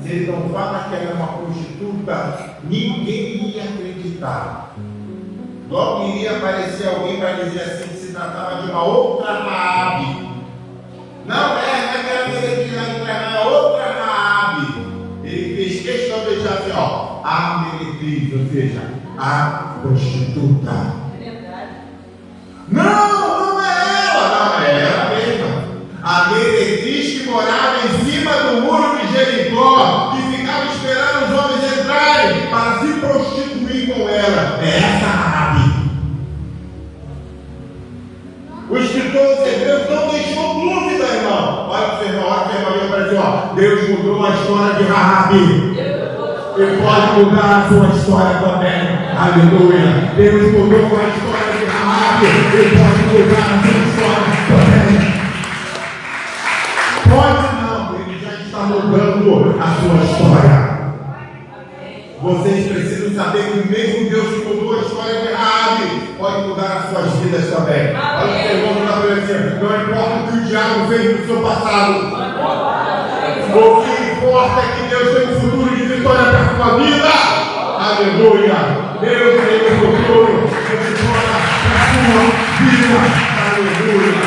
Se ele não fala que ela é uma prostituta, ninguém ia acreditar. Logo iria aparecer alguém para dizer assim que se tratava de uma outra Raabe. Não é aquela meretriz lá de trás, é outra Raabe. Ele fez questão de deixar assim, ó, a meretriz, ou seja, a prostituta. Não é ela, não é ela mesma. A meretriz que morava em cima do muro de Jericó, que ficava esperando os homens entrarem para se prostituir com ela. É essa Raabe. O escritor dos Hebreus não deixou dúvida, irmão. Olha para o seu irmão, olha para o irmão para dizer, ó, Deus mudou a história de Raabe. Ele pode mudar a sua história também. Aleluia. Deus mudou a história de Raabe. Ele pode mudar a sua história também. Pode não, ele já está mudando a sua história. Vocês precisam saber que o mesmo Deus que mudou a história de Raabe pode mudar as suas vidas também. Olha o seu irmão está dizendo, não importa o que o diabo fez no seu passado. O que importa é que Deus tem um futuro de vitória para a sua vida. Aleluia. Deus tem um futuro de vitória para a sua vida. Aleluia.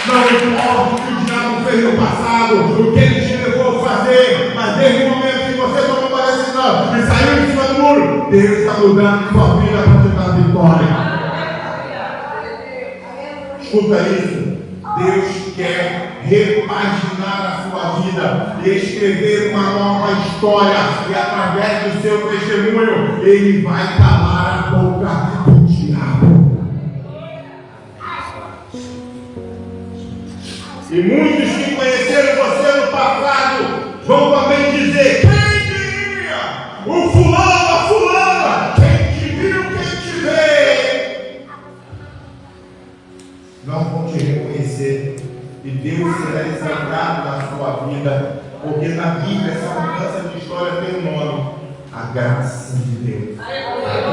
Não importa o que o diabo fez no passado, o que ele te levou a fazer, mas desde o momento que você tomou uma decisão e saiu de cima do muro, Deus está mudando a sua vida para te dar vitória. Escuta isso. Deus quer repaginar a sua vida e escrever uma nova história, e através do seu testemunho, Ele vai calar a boca do diabo. E muitos que conheceram você no passado vão também dizer: quem diria? O fulano, a fulana, quem te viu, quem te vê. Não vão te reconhecer, e Deus será exaltado na sua vida, porque na Bíblia essa mudança de história tem um nome: a graça de Deus. A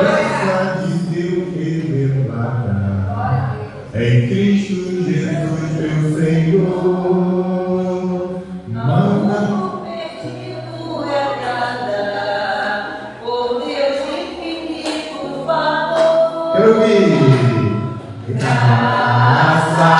graça de Deus revelada em Cristo Jesus, meu Senhor. Manda. Eu vi graça,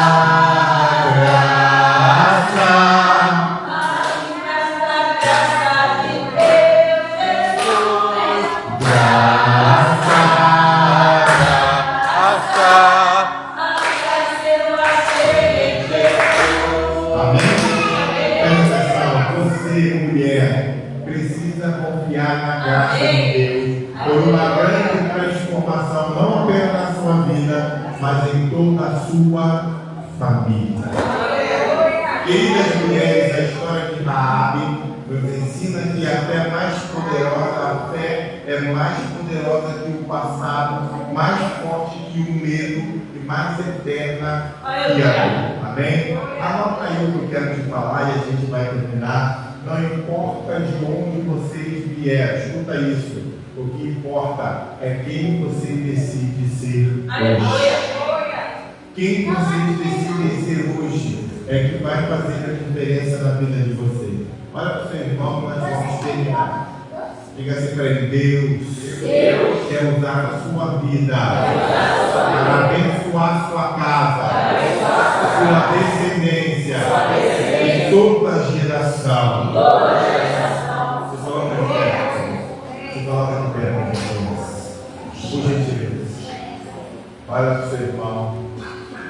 sua família. Queridas mulheres, a história de Raabe nos ensina que a fé mais poderosa, a fé é mais poderosa que o passado, mais forte que o medo e mais eterna que a dor. Amém? Anota aí o que eu quero te falar e a gente vai terminar. Não importa de onde vocês vieram, escuta isso. O que importa é quem você decide ser hoje. Quem vocês decidem ser hoje é que vai fazer a diferença na vida de vocês. Olha para o seu irmão, nós vamos terminar. Diga assim para ele: Deus quer usar a sua vida para abençoar a sua casa, sua descendência, em toda a geração. Você coloca de pé. Você coloca de pé, por gentileza. Olha para o seu irmão.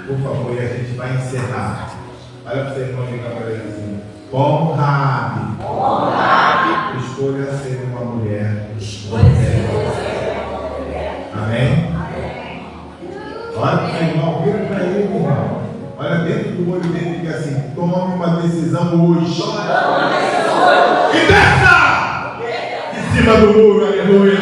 Por favor, e a gente vai encerrar. Olha para o seu irmão e diga para ele assim: como Raabe, escolha ser uma mulher. Amém? Olha para o seu irmão, vira para ele, irmão. Olha dentro do olho dele e diga assim: tome uma decisão hoje. E desça! Em cima do muro, aleluia.